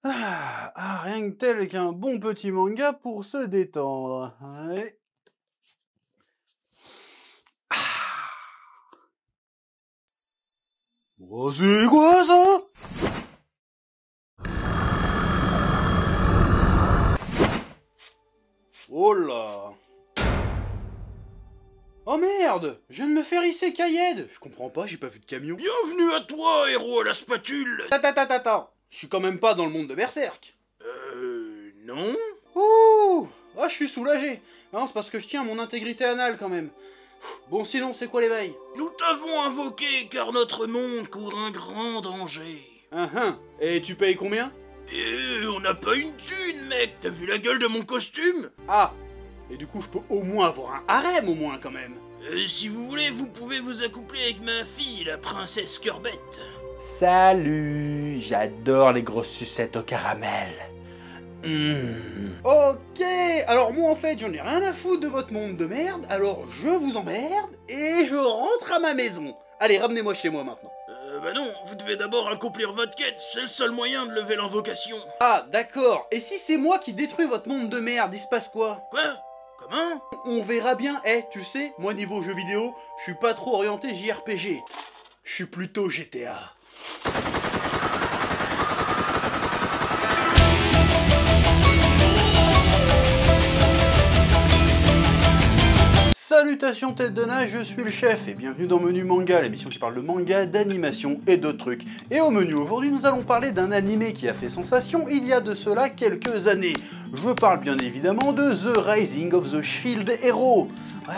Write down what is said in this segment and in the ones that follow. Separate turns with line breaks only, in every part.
Rien que tel qu'un bon petit manga pour se détendre. Ouais. Oh, c'est quoi ça? Oh là! Oh merde! Je viens de me faire hisser Kayed! Je comprends pas, j'ai pas vu de camion.
Bienvenue à toi, héros à la spatule.
Attends! Je suis quand même pas dans le monde de Berserk!
Non.
Ouh! Ah, je suis soulagé! Non, c'est parce que je tiens à mon intégrité anale quand même. Bon, sinon, c'est quoi les bails?
Nous t'avons invoqué car notre monde court un grand danger.
Et tu payes combien?
Et on n'a pas une thune, mec. T'as vu la gueule de mon costume?
Ah! Et du coup, je peux au moins avoir un harem, au moins, quand même.
Si vous voulez, vous pouvez vous accoupler avec ma fille, la princesse Curbette.
Salut! J'adore les grosses sucettes au caramel. Ok, alors moi en fait j'en ai rien à foutre de votre monde de merde, alors je vous emmerde et je rentre à ma maison. Allez, ramenez-moi chez moi maintenant.
Bah non, vous devez d'abord accomplir votre quête, c'est le seul moyen de lever l'invocation.
Ah, d'accord, et si c'est moi qui détruis votre monde de merde, il se passe quoi?
Quoi? Comment?
On verra bien, tu sais, moi niveau jeux vidéo, je suis pas trop orienté JRPG. Je suis plutôt GTA. Salutations tête de nage, je suis le chef et bienvenue dans Menu Manga, l'émission qui parle de manga, d'animation et d'autres trucs. Et au menu aujourd'hui, nous allons parler d'un animé qui a fait sensation il y a de cela quelques années. Je parle bien évidemment de The Rising of the Shield Hero. Ouais...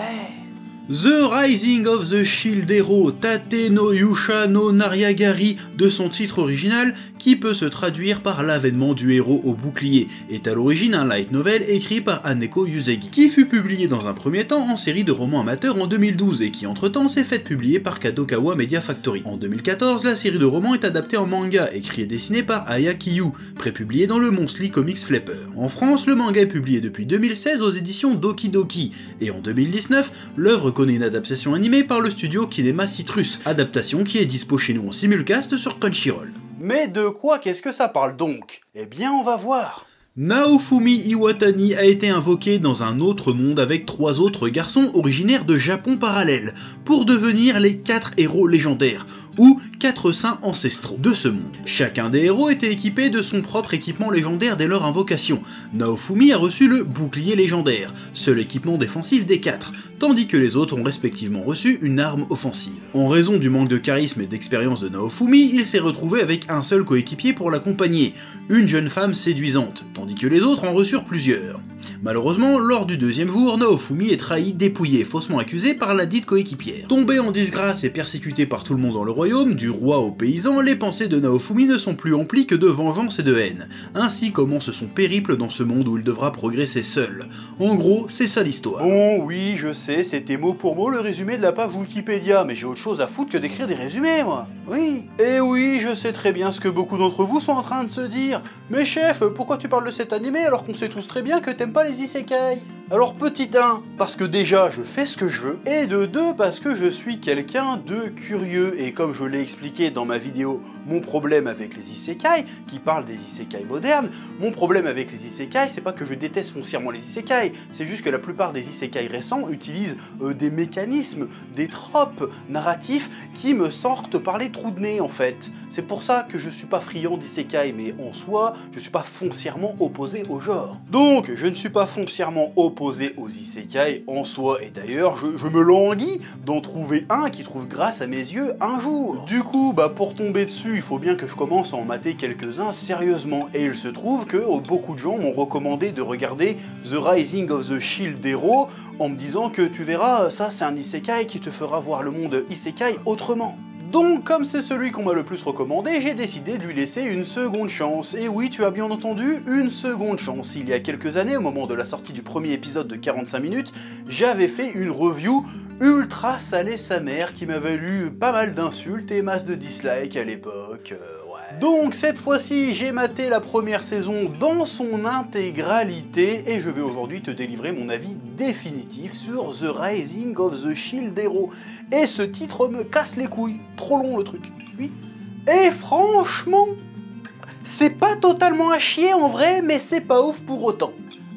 The Rising of the Shield Hero, Tate no Yusha no Nariagari de son titre original, qui peut se traduire par l'avènement du héros au bouclier, est à l'origine un light novel écrit par Haneko Yuzegi, qui fut publié dans un premier temps en série de romans amateurs en 2012 et qui entre-temps s'est faite publier par Kadokawa Media Factory. En 2014, la série de romans est adaptée en manga, écrit et dessiné par Aya Kiyu, prépublié dans le Monthly Comics Flapper. En France, le manga est publié depuis 2016 aux éditions Doki Doki, et en 2019, l'œuvre connaît une adaptation animée par le studio Kinema Citrus, adaptation qui est dispo chez nous en simulcast sur Crunchyroll. Mais de quoi qu'est-ce que ça parle donc? Eh bien on va voir. Naofumi Iwatani a été invoqué dans un autre monde avec 3 autres garçons originaires de Japon parallèle, pour devenir les 4 héros légendaires, ou 4 saints ancestraux de ce monde. Chacun des héros était équipé de son propre équipement légendaire dès leur invocation. Naofumi a reçu le bouclier légendaire, seul équipement défensif des 4, tandis que les autres ont respectivement reçu une arme offensive. En raison du manque de charisme et d'expérience de Naofumi, il s'est retrouvé avec un seul coéquipier pour l'accompagner, une jeune femme séduisante, tandis que les autres en reçurent plusieurs. Malheureusement, lors du deuxième jour, Naofumi est trahi, dépouillé et faussement accusé par la dite coéquipière. Tombé en disgrâce et persécuté par tout le monde dans le royaume, du roi aux paysans, les pensées de Naofumi ne sont plus emplies que de vengeance et de haine. Ainsi commence son périple dans ce monde où il devra progresser seul. En gros, c'est ça l'histoire. Bon, oui, je sais, c'était mot pour mot le résumé de la page Wikipédia, mais j'ai autre chose à foutre que d'écrire des résumés, moi. Oui. Et oui, je sais très bien ce que beaucoup d'entre vous sont en train de se dire. Mais chef, pourquoi tu parles de cet animé alors qu'on sait tous très bien que t'aimes pas les isekai? Alors petit 1, parce que déjà je fais ce que je veux, et de 2, parce que je suis quelqu'un de curieux, et comme je l'ai expliqué dans ma vidéo Mon problème avec les isekai, qui parle des isekai modernes, mon problème avec les isekai, c'est pas que je déteste foncièrement les isekai, c'est juste que la plupart des isekai récents utilisent des mécanismes, des tropes narratifs qui me sortent par les trous de nez en fait. C'est pour ça que je suis pas friand d'isekai, mais en soi, je suis pas foncièrement opposé au genre. Donc, je ne suis pas foncièrement opposé aux isekai en soi, et d'ailleurs, je me languis d'en trouver un qui trouve grâce à mes yeux un jour. Du coup, pour tomber dessus, il faut bien que je commence à en mater quelques-uns sérieusement, et il se trouve que beaucoup de gens m'ont recommandé de regarder The Rising of the Shield Hero en me disant que tu verras, ça c'est un isekai qui te fera voir le monde isekai autrement. Donc, comme c'est celui qu'on m'a le plus recommandé, j'ai décidé de lui laisser une seconde chance. Et oui, tu as bien entendu, une seconde chance. Il y a quelques années, au moment de la sortie du premier épisode de 45 minutes, j'avais fait une review ultra salée sa mère qui m'a valu pas mal d'insultes et masse de dislikes à l'époque. Donc cette fois-ci, j'ai maté la première saison dans son intégralité et je vais aujourd'hui te délivrer mon avis définitif sur The Rising of the Shield Hero. Et ce titre me casse les couilles, trop long le truc. Oui. Et franchement, C'est pas totalement à chier en vrai, mais c'est pas ouf pour autant.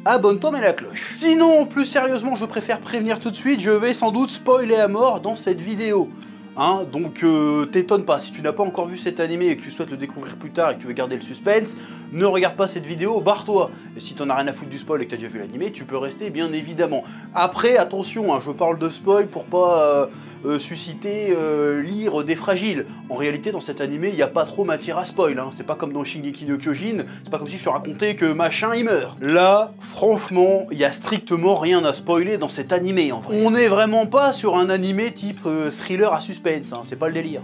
Abonne-toi, mets la cloche. Sinon, plus sérieusement, je préfère prévenir tout de suite, je vais sans doute spoiler à mort dans cette vidéo. Hein, donc t'étonne pas, si tu n'as pas encore vu cet animé et que tu souhaites le découvrir plus tard et que tu veux garder le suspense, ne regarde pas cette vidéo, barre-toi. Et si t'en as rien à foutre du spoil et que t'as déjà vu l'animé, tu peux rester bien évidemment. Après, attention, hein, je parle de spoil pour pas susciter l'ire des fragiles. En réalité, dans cet animé, il n'y a pas trop matière à spoil. Hein. C'est pas comme dans Shingeki no Kyojin, c'est pas comme si je te racontais que machin il meurt. Là, franchement, il y a strictement rien à spoiler dans cet animé en vrai. On n'est vraiment pas sur un animé type thriller à suspense. Hein, c'est pas le délire.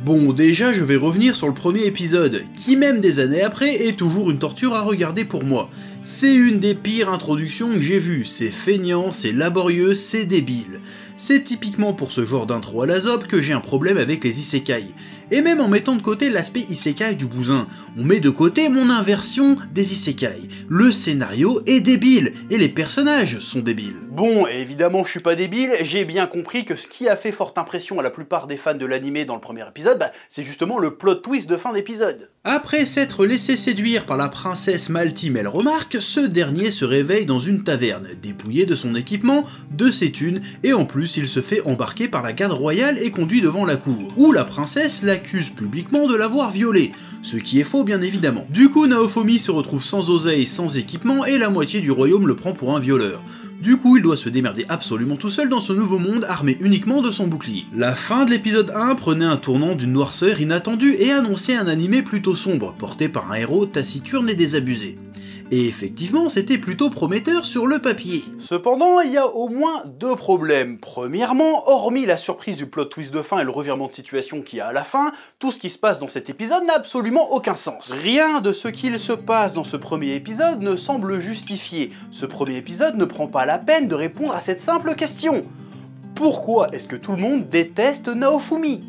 Bon, déjà je vais revenir sur le premier épisode, qui même des années après est toujours une torture à regarder pour moi. C'est une des pires introductions que j'ai vues, c'est feignant, c'est laborieux, c'est débile. C'est typiquement pour ce genre d'intro à la zob que j'ai un problème avec les isekai. Et même en mettant de côté l'aspect isekai du bousin, on met de côté mon inversion des isekai. Le scénario est débile, et les personnages sont débiles.
Bon, évidemment je suis pas débile, j'ai bien compris que ce qui a fait forte impression à la plupart des fans de l'animé dans le premier épisode, c'est justement le plot twist de fin d'épisode.
Après s'être laissé séduire par la princesse Malty Melromarc, ce dernier se réveille dans une taverne, dépouillé de son équipement, de ses thunes, et en plus il se fait embarquer par la garde royale et conduit devant la cour, où la princesse l'accuse publiquement de l'avoir violé, ce qui est faux bien évidemment. Du coup Naofumi se retrouve sans oseille, sans équipement, et la moitié du royaume le prend pour un violeur. Du coup, il doit se démerder absolument tout seul dans ce nouveau monde armé uniquement de son bouclier. La fin de l'épisode 1 prenait un tournant d'une noirceur inattendue et annonçait un animé plutôt sombre, porté par un héros taciturne et désabusé. Et effectivement, c'était plutôt prometteur sur le papier.
Cependant, il y a au moins deux problèmes. Premièrement, hormis la surprise du plot twist de fin et le revirement de situation qu'il y a à la fin, tout ce qui se passe dans cet épisode n'a absolument aucun sens. Rien de ce qu'il se passe dans ce premier épisode ne semble justifié. Ce premier épisode ne prend pas la peine de répondre à cette simple question. Pourquoi est-ce que tout le monde déteste Naofumi ?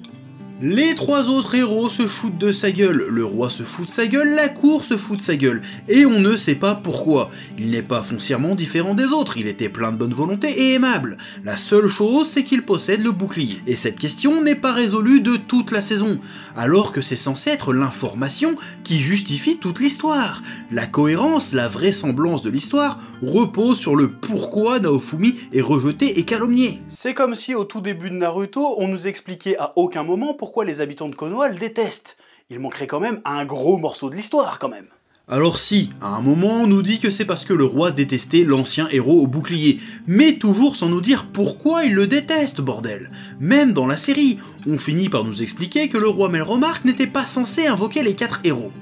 Les trois autres héros se foutent de sa gueule, le roi se fout de sa gueule, la cour se fout de sa gueule, et on ne sait pas pourquoi. Il n'est pas foncièrement différent des autres, il était plein de bonne volonté et aimable. La seule chose, c'est qu'il possède le bouclier. Et cette question n'est pas résolue de toute la saison, alors que c'est censé être l'information qui justifie toute l'histoire. La cohérence, la vraisemblance de l'histoire repose sur le pourquoi Naofumi est rejeté et calomnié.
C'est comme si au tout début de Naruto, on nous expliquait à aucun moment pourquoi les habitants de Konoha le détestent. Il manquerait quand même un gros morceau de l'histoire quand même.
Alors si, à un moment on nous dit que c'est parce que le roi détestait l'ancien héros au bouclier, mais toujours sans nous dire pourquoi il le déteste, bordel. Même dans la série, on finit par nous expliquer que le roi Melromarc n'était pas censé invoquer les 4 héros.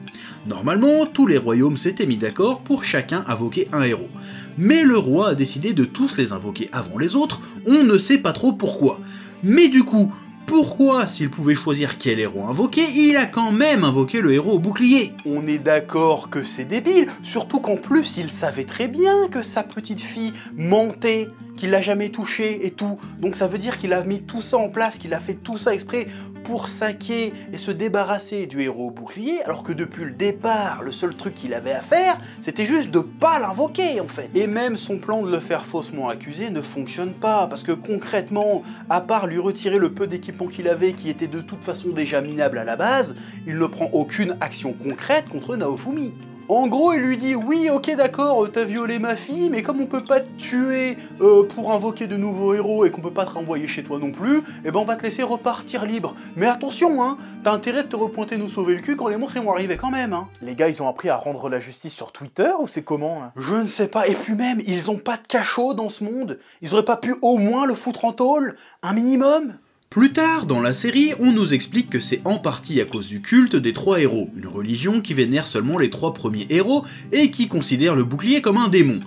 Normalement, tous les royaumes s'étaient mis d'accord pour chacun invoquer un héros. Mais le roi a décidé de tous les invoquer avant les autres, on ne sait pas trop pourquoi. Mais du coup, pourquoi, s'il pouvait choisir quel héros invoquer, il a quand même invoqué le héros au bouclier?
On est d'accord que c'est débile, surtout qu'en plus il savait très bien que sa petite fille mentait, qu'il l'a jamais touchée et tout. Donc ça veut dire qu'il a mis tout ça en place, qu'il a fait tout ça exprès pour saquer et se débarrasser du héros au bouclier, alors que depuis le départ, le seul truc qu'il avait à faire, c'était juste de pas l'invoquer en fait. Et même son plan de le faire faussement accuser ne fonctionne pas, parce que concrètement, à part lui retirer le peu d'équipement qu'il avait, qui était de toute façon déjà minable à la base, il ne prend aucune action concrète contre Naofumi. En gros, il lui dit « Oui, ok, d'accord, t'as violé ma fille, mais comme on peut pas te tuer pour invoquer de nouveaux héros et qu'on peut pas te renvoyer chez toi non plus, eh ben on va te laisser repartir libre. Mais attention, hein, t'as intérêt de te repointer nous sauver le cul quand les monstres vont arriver quand même, hein. »
Les gars, ils ont appris à rendre la justice sur Twitter ou c'est comment là?
Je ne sais pas, et puis même, ils ont pas de cachot dans ce monde. Ils auraient pas pu au moins le foutre en tôle, un minimum?
Plus tard, dans la série, on nous explique que c'est en partie à cause du culte des 3 héros, une religion qui vénère seulement les 3 premiers héros et qui considère le bouclier comme un démon.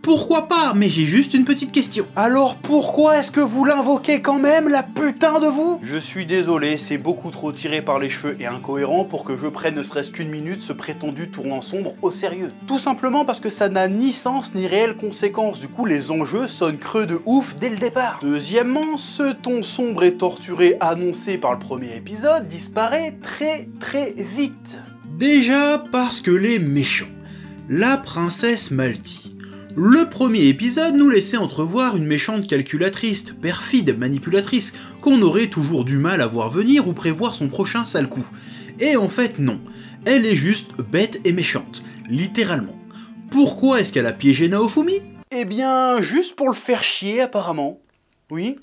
Pourquoi pas, mais j'ai juste une petite question.
Alors pourquoi est-ce que vous l'invoquez quand même, la putain de vous? Je suis désolé, c'est beaucoup trop tiré par les cheveux et incohérent pour que je prenne ne serait-ce qu'une minute ce prétendu tournant sombre au sérieux. Tout simplement parce que ça n'a ni sens ni réelle conséquence, du coup les enjeux sonnent creux de ouf dès le départ. Deuxièmement, ce ton sombre et torturé annoncé par le premier épisode disparaît très vite.
Déjà parce que les méchants. La princesse Malty. Le premier épisode nous laissait entrevoir une méchante calculatrice, perfide, manipulatrice, qu'on aurait toujours du mal à voir venir ou prévoir son prochain sale coup. Et en fait non. Elle est juste bête et méchante, littéralement. Pourquoi est-ce qu'elle a piégé Naofumi?
Eh bien, juste pour le faire chier apparemment. Oui.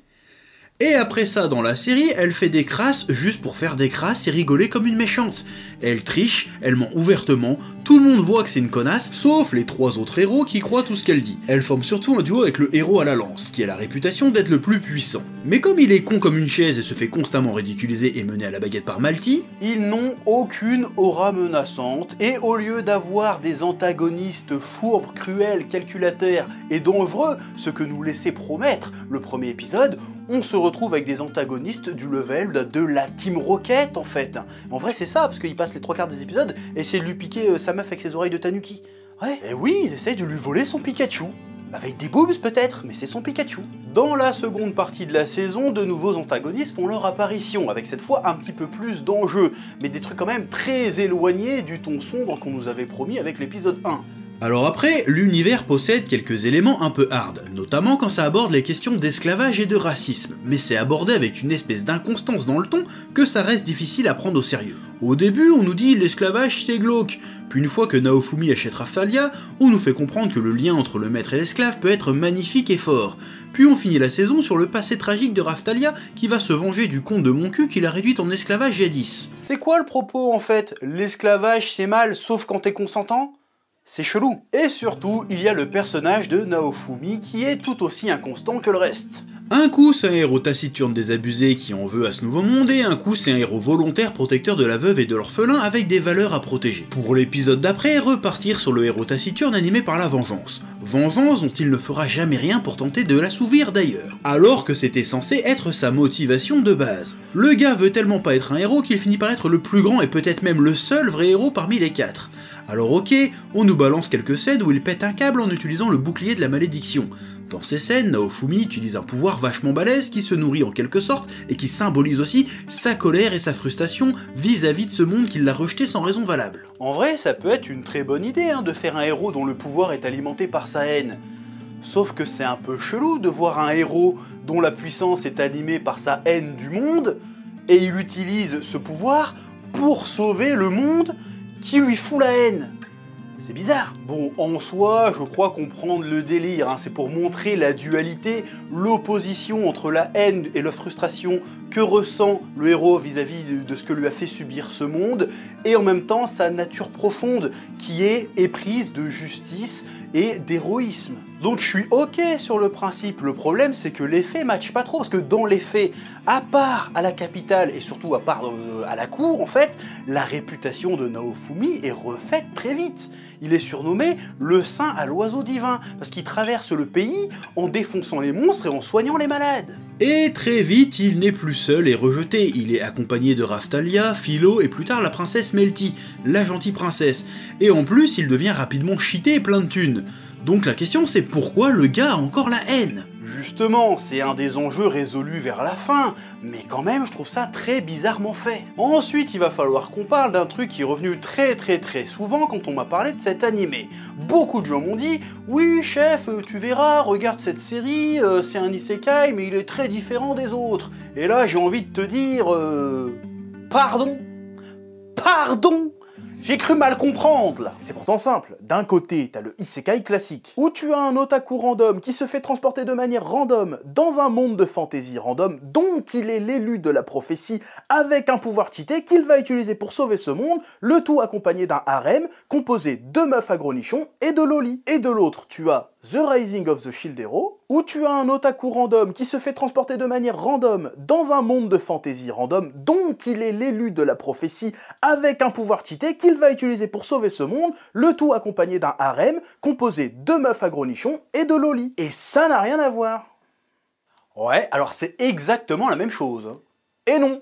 Et après ça, dans la série, elle fait des crasses juste pour faire des crasses et rigoler comme une méchante. Elle triche, elle ment ouvertement, tout le monde voit que c'est une connasse, sauf les 3 autres héros qui croient tout ce qu'elle dit. Elle forme surtout un duo avec le héros à la lance, qui a la réputation d'être le plus puissant. Mais comme il est con comme une chaise et se fait constamment ridiculiser et mener à la baguette par Malty,
Ils n'ont aucune aura menaçante, et au lieu d'avoir des antagonistes fourbes, cruels, calculateurs et dangereux, ce que nous laissait promettre le premier épisode, on se retrouve avec des antagonistes du level de la Team Rocket en fait. En vrai c'est ça, parce qu'ils passent les 3/4 des épisodes et essaient de lui piquer sa meuf avec ses oreilles de tanuki. Ouais, et oui, ils essayent de lui voler son Pikachu. Avec des boobs peut-être, mais c'est son Pikachu. Dans la seconde partie de la saison, de nouveaux antagonistes font leur apparition, avec cette fois un petit peu plus d'enjeux, mais des trucs quand même très éloignés du ton sombre qu'on nous avait promis avec l'épisode 1.
Alors après, l'univers possède quelques éléments un peu hard, notamment quand ça aborde les questions d'esclavage et de racisme, mais c'est abordé avec une espèce d'inconstance dans le ton que ça reste difficile à prendre au sérieux. Au début, on nous dit l'esclavage c'est glauque, puis une fois que Naofumi achète Raphtalia, on nous fait comprendre que le lien entre le maître et l'esclave peut être magnifique et fort. Puis on finit la saison sur le passé tragique de Raphtalia qui va se venger du comte de Moncu qui l'a réduite en esclavage jadis.
C'est quoi le propos en fait? L'esclavage c'est mal sauf quand t'es consentant? C'est chelou. Et surtout, il y a le personnage de Naofumi qui est tout aussi inconstant que le reste.
Un coup, c'est un héros taciturne désabusé qui en veut à ce nouveau monde, et un coup, c'est un héros volontaire protecteur de la veuve et de l'orphelin avec des valeurs à protéger. Pour l'épisode d'après, repartir sur le héros taciturne animé par la vengeance. Vengeance dont il ne fera jamais rien pour tenter de l'assouvir d'ailleurs, alors que c'était censé être sa motivation de base. Le gars veut tellement pas être un héros qu'il finit par être le plus grand et peut-être même le seul vrai héros parmi les 4. Alors ok, on nous balance quelques scènes où il pète un câble en utilisant le bouclier de la malédiction. Dans ces scènes, Naofumi utilise un pouvoir vachement balèze qui se nourrit en quelque sorte et qui symbolise aussi sa colère et sa frustration vis-à-vis de ce monde qui l'a rejeté sans raison valable.
En vrai, ça peut être une très bonne idée de faire un héros dont le pouvoir est alimenté par sa haine. Sauf que c'est un peu chelou de voir un héros dont la puissance est animée par sa haine du monde, et il utilise ce pouvoir pour sauver le monde qui lui fout la haine. C'est bizarre. Bon, en soi, je crois comprendre le délire, c'est pour montrer la dualité, l'opposition entre la haine et la frustration que ressent le héros vis-à-vis de ce que lui a fait subir ce monde, et en même temps sa nature profonde qui est éprise de justice et d'héroïsme. Donc je suis ok sur le principe, le problème c'est que les faits matchent pas trop, parce que dans les faits, à part à la capitale et surtout à part à la cour en fait, la réputation de Naofumi est refaite très vite. Il est surnommé le saint à l'oiseau divin, parce qu'il traverse le pays en défonçant les monstres et en soignant les malades.
Et très vite, il n'est plus seul et rejeté, il est accompagné de Raphtalia, Philo et plus tard la princesse Melty, la gentille princesse, et en plus il devient rapidement cheaté et plein de thunes. Donc la question c'est pourquoi le gars a encore la haine?
Justement, c'est un des enjeux résolus vers la fin, mais quand même je trouve ça très bizarrement fait. Ensuite, il va falloir qu'on parle d'un truc qui est revenu très souvent quand on m'a parlé de cet animé. Beaucoup de gens m'ont dit « Oui chef, tu verras, regarde cette série, c'est un isekai mais il est très différent des autres. » Et là j'ai envie de te dire... Pardon? Pardon? J'ai cru mal comprendre là.
C'est pourtant simple. D'un côté, t'as le isekai classique, où tu as un otaku random qui se fait transporter de manière random dans un monde de fantasy random dont il est l'élu de la prophétie avec un pouvoir cheaté qu'il va utiliser pour sauver ce monde, le tout accompagné d'un harem composé de meufs à gros nichons et de lolis. Et de l'autre, tu as The Rising of the Shield Hero, où tu as un otaku random qui se fait transporter de manière random dans un monde de fantasy random dont il est l'élu de la prophétie avec un pouvoir cheaté qu'il va utiliser pour sauver ce monde, le tout accompagné d'un harem composé de meufs à gros nichons et de lolis. Et ça n'a rien à voir.
Ouais, alors c'est exactement la même chose.
Et non,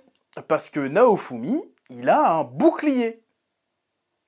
parce que Naofumi, il a un bouclier.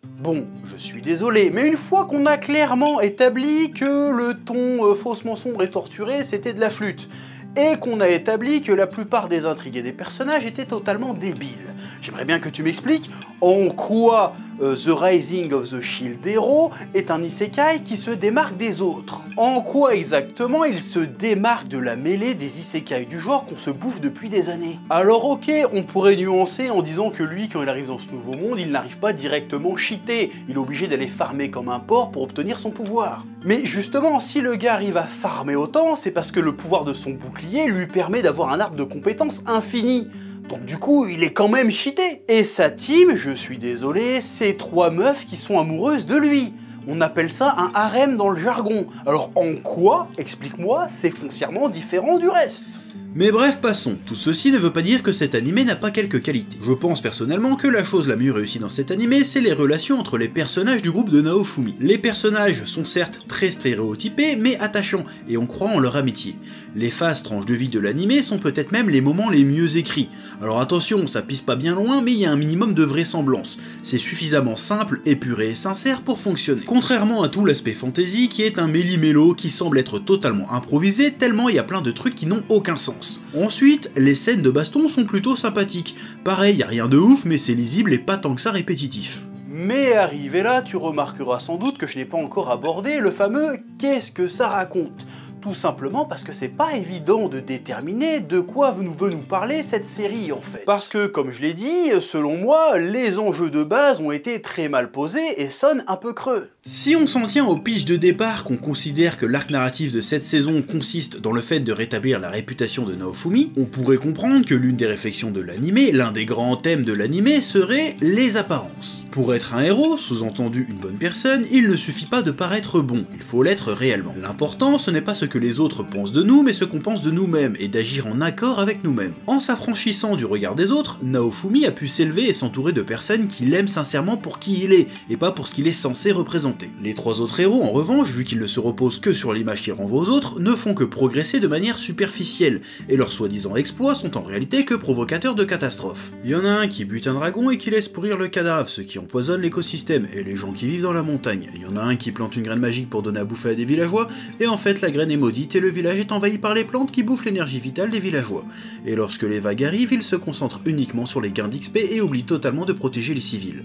Bon, je suis désolé, mais une fois qu'on a clairement établi que le ton faussement sombre et torturé, c'était de la flûte, et qu'on a établi que la plupart des intrigues et des personnages étaient totalement débiles, J'aimerais bien que tu m'expliques en quoi The Rising of the Shield Hero est un isekai qui se démarque des autres. En quoi exactement il se démarque de la mêlée des isekai du genre qu'on se bouffe depuis des années. Alors ok, on pourrait nuancer en disant que lui, quand il arrive dans ce nouveau monde, il n'arrive pas directement cheaté, il est obligé d'aller farmer comme un porc pour obtenir son pouvoir. Mais justement, si le gars arrive à farmer autant, c'est parce que le pouvoir de son bouclier lui permet d'avoir un arbre de compétences infini. Donc du coup, il est quand même cheaté. Et sa team, je suis désolé, c'est 3 meufs qui sont amoureuses de lui. On appelle ça un harem dans le jargon. Alors en quoi, explique-moi, c'est foncièrement différent du reste ?
Mais bref, passons. Tout ceci ne veut pas dire que cet animé n'a pas quelques qualités. Je pense personnellement que la chose la mieux réussie dans cet animé, c'est les relations entre les personnages du groupe de Naofumi. Les personnages sont certes très stéréotypés, mais attachants, et on croit en leur amitié. Les phases tranches de vie de l'animé sont peut-être même les moments les mieux écrits. Alors attention, ça pisse pas bien loin, mais il y a un minimum de vraisemblance. C'est suffisamment simple, épuré et sincère pour fonctionner. Contrairement à tout l'aspect fantasy, qui est un méli-mélo qui semble être totalement improvisé, tellement il y a plein de trucs qui n'ont aucun sens. Ensuite, les scènes de baston sont plutôt sympathiques. Pareil, y a rien de ouf, mais c'est lisible et pas tant que ça répétitif.
Mais arrivé là, tu remarqueras sans doute que je n'ai pas encore abordé le fameux « qu'est-ce que ça raconte ?» Tout simplement parce que c'est pas évident de déterminer de quoi veut nous parler cette série en fait. Parce que, comme je l'ai dit, selon moi, les enjeux de base ont été très mal posés et sonnent un peu creux.
Si on s'en tient au pitch de départ qu'on considère que l'arc narratif de cette saison consiste dans le fait de rétablir la réputation de Naofumi, on pourrait comprendre que l'une des réflexions de l'animé, l'un des grands thèmes de l'animé serait les apparences. Pour être un héros, sous-entendu une bonne personne, il ne suffit pas de paraître bon, il faut l'être réellement. L'important, ce n'est pas ce que les autres pensent de nous, mais ce qu'on pense de nous-mêmes, et d'agir en accord avec nous-mêmes. En s'affranchissant du regard des autres, Naofumi a pu s'élever et s'entourer de personnes qui l'aiment sincèrement pour qui il est, et pas pour ce qu'il est censé représenter. Les 3 autres héros, en revanche, vu qu'ils ne se reposent que sur l'image qu'ils renvoient aux autres, ne font que progresser de manière superficielle, et leurs soi-disant exploits sont en réalité que provocateurs de catastrophes. Il y en a un qui bute un dragon et qui laisse pourrir le cadavre, ce qui empoisonne l'écosystème et les gens qui vivent dans la montagne. Il y en a un qui plante une graine magique pour donner à bouffer à des villageois, et en fait la graine est maudite et le village est envahi par les plantes qui bouffent l'énergie vitale des villageois. Et lorsque les vagues arrivent, ils se concentrent uniquement sur les gains d'XP et oublient totalement de protéger les civils.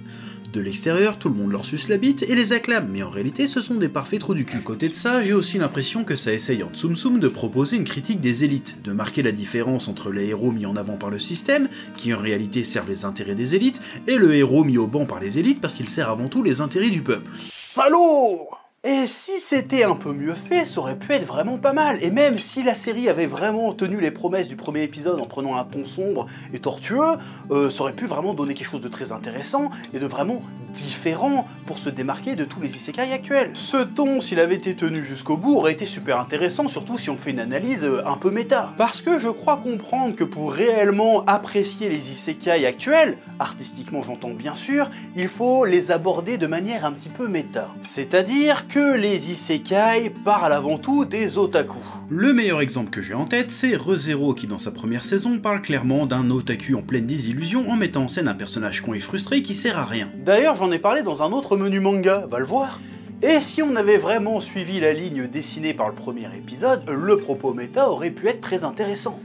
De l'extérieur, tout le monde leur suce la bite et les acclame, mais en réalité ce sont des parfaits trous du cul. À côté de ça, j'ai aussi l'impression que ça essaye en Tsum Tsum de proposer une critique des élites, de marquer la différence entre les héros mis en avant par le système, qui en réalité servent les intérêts des élites, et le héros mis au banc par les élites parce qu'il sert avant tout les intérêts du peuple.
Salaud! Et si c'était un peu mieux fait, ça aurait pu être vraiment pas mal. Et même si la série avait vraiment tenu les promesses du premier épisode en prenant un ton sombre et tortueux, ça aurait pu vraiment donner quelque chose de très intéressant et de vraiment différent pour se démarquer de tous les isekai actuels. Ce ton, s'il avait été tenu jusqu'au bout, aurait été super intéressant, surtout si on fait une analyse un peu méta. Parce que je crois comprendre que pour réellement apprécier les isekai actuels, artistiquement j'entends bien sûr, il faut les aborder de manière un petit peu méta. C'est-à-dire que les isekai parlent avant tout des otaku.
Le meilleur exemple que j'ai en tête, c'est ReZero qui dans sa première saison parle clairement d'un otaku en pleine désillusion en mettant en scène un personnage con et frustré qui sert à rien.
D'ailleurs j'en ai parlé dans un autre menu manga, va le voir. Et si on avait vraiment suivi la ligne dessinée par le premier épisode, le propos méta aurait pu être très intéressant.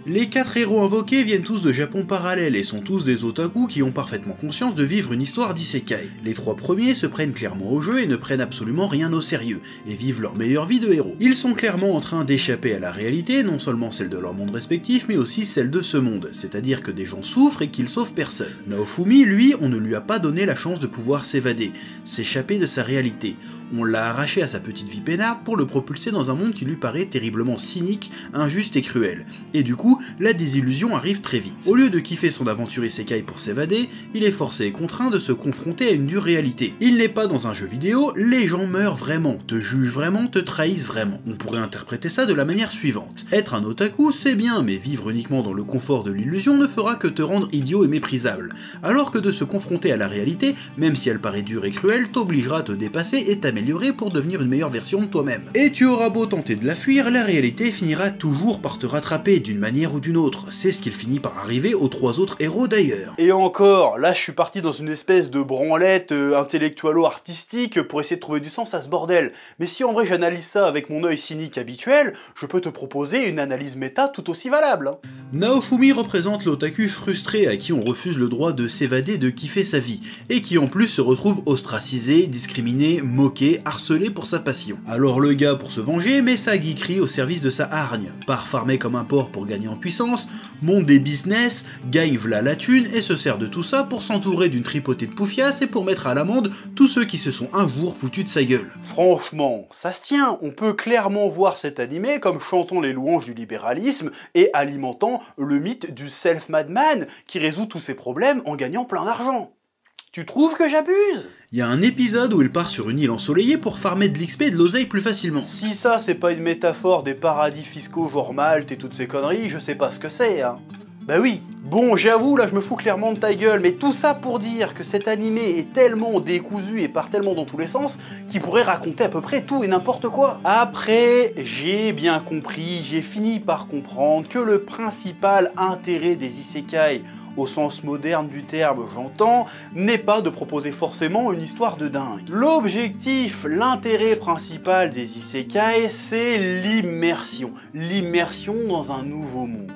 Les 4 héros invoqués viennent tous de Japon parallèle et sont tous des otaku qui ont parfaitement conscience de vivre une histoire d'isekai. Les 3 premiers se prennent clairement au jeu et ne prennent absolument rien au sérieux, et vivent leur meilleure vie de héros. Ils sont clairement en train d'échapper à la réalité, non seulement celle de leur monde respectif, mais aussi celle de ce monde, c'est-à-dire que des gens souffrent et qu'ils sauvent personne. Naofumi, lui, on ne lui a pas donné la chance de pouvoir s'évader, s'échapper de sa réalité. On l'a arraché à sa petite vie peinarde pour le propulser dans un monde qui lui paraît terriblement cynique, injuste et cruel. Et du coup, la désillusion arrive très vite. Au lieu de kiffer son aventure isekai pour s'évader, il est forcé et contraint de se confronter à une dure réalité. Il n'est pas dans un jeu vidéo, les gens meurent vraiment, te jugent vraiment, te trahissent vraiment. On pourrait interpréter ça de la manière suivante. Être un otaku, c'est bien, mais vivre uniquement dans le confort de l'illusion ne fera que te rendre idiot et méprisable. Alors que de se confronter à la réalité, même si elle paraît dure et cruelle, t'obligera à te dépasser et t'améliorer pour devenir une meilleure version de toi-même. Et tu auras beau tenter de la fuir, la réalité finira toujours par te rattraper d'une manière manière ou d'une autre. C'est ce qu'il finit par arriver aux 3 autres héros d'ailleurs.
Et encore, là je suis parti dans une espèce de branlette intellectualo-artistique pour essayer de trouver du sens à ce bordel. Mais si en vrai j'analyse ça avec mon œil cynique habituel, je peux te proposer une analyse méta tout aussi valable. Hein.
Naofumi représente l'otaku frustré à qui on refuse le droit de s'évader, de kiffer sa vie, et qui en plus se retrouve ostracisé, discriminé, moqué, harcelé pour sa passion. Alors le gars pour se venger met sa geekerie au service de sa hargne, part farmer comme un porc pour gagner en puissance, monte des business, gagne v'là la thune et se sert de tout ça pour s'entourer d'une tripotée de poufias et pour mettre à l'amende tous ceux qui se sont un jour foutus de sa gueule.
Franchement, ça se tient, on peut clairement voir cet animé comme chantant les louanges du libéralisme et alimentant le mythe du self-made man qui résout tous ses problèmes en gagnant plein d'argent. Tu trouves que j'abuse?
Il y a un épisode où il part sur une île ensoleillée pour farmer de l'XP et de l'oseille plus facilement.
Si ça c'est pas une métaphore des paradis fiscaux genre Malte et toutes ces conneries, je sais pas ce que c'est, hein. Bah oui. Bon, j'avoue, là je me fous clairement de ta gueule, mais tout ça pour dire que cet animé est tellement décousu et part tellement dans tous les sens qu'il pourrait raconter à peu près tout et n'importe quoi. Après, j'ai bien compris, j'ai fini par comprendre que le principal intérêt des isekai, au sens moderne du terme j'entends, n'est pas de proposer forcément une histoire de dingue. L'objectif, l'intérêt principal des isekai, c'est l'immersion. L'immersion dans un nouveau monde.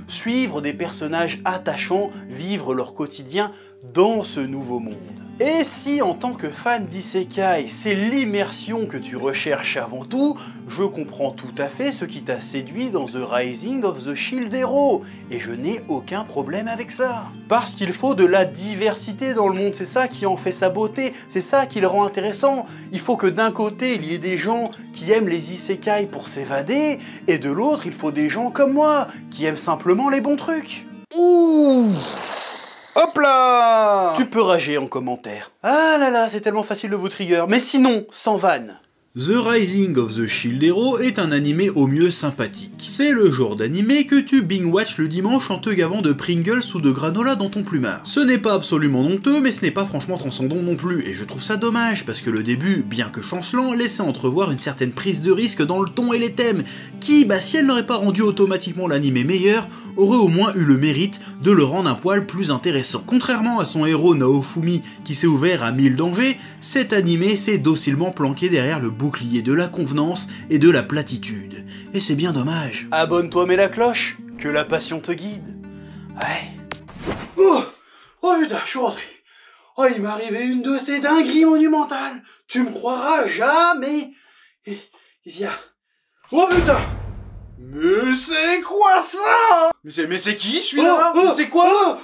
Suivre des personnages attachants, vivre leur quotidien dans ce nouveau monde. Et si en tant que fan d'isekai, c'est l'immersion que tu recherches avant tout, je comprends tout à fait ce qui t'a séduit dans The Rising of the Shield Hero, et je n'ai aucun problème avec ça. Parce qu'il faut de la diversité dans le monde, c'est ça qui en fait sa beauté, c'est ça qui le rend intéressant. Il faut que d'un côté, il y ait des gens qui aiment les isekai pour s'évader, et de l'autre, il faut des gens comme moi, qui aiment simplement les bons trucs.
Ouh! Hop là!
Tu peux rager en commentaire. Ah là là, c'est tellement facile de vous trigger. Mais sinon, sans vanne.
The Rising of the Shield Hero est un animé au mieux sympathique. C'est le genre d'animé que tu binge-watch le dimanche en te gavant de Pringles ou de granola dans ton plumard. Ce n'est pas absolument honteux, mais ce n'est pas franchement transcendant non plus, et je trouve ça dommage, parce que le début, bien que chancelant, laissait entrevoir une certaine prise de risque dans le ton et les thèmes, qui, si elle n'aurait pas rendu automatiquement l'animé meilleur, aurait au moins eu le mérite de le rendre un poil plus intéressant. Contrairement à son héros Naofumi, qui s'est ouvert à 1000 dangers, cet animé s'est docilement planqué derrière le bouclier de la convenance et de la platitude. Et c'est bien dommage.
Abonne-toi, mets la cloche, que la passion te guide. Ouais. Oh putain, je suis rentré. Oh, il m'est arrivé une de ces dingueries monumentales. Tu me croiras jamais. Qu'est-ce qu'il y a? Oh putain. Mais c'est quoi ça? Mais c'est qui celui-là? Mais c'est quoi?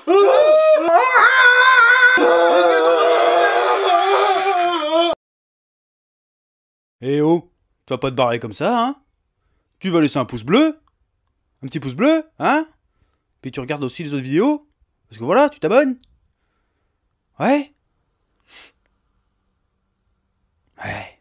Eh oh, tu vas pas te barrer comme ça, hein? Tu vas laisser un pouce bleu? Un petit pouce bleu, hein? Puis tu regardes aussi les autres vidéos? Parce que voilà, tu t'abonnes? Ouais? Ouais.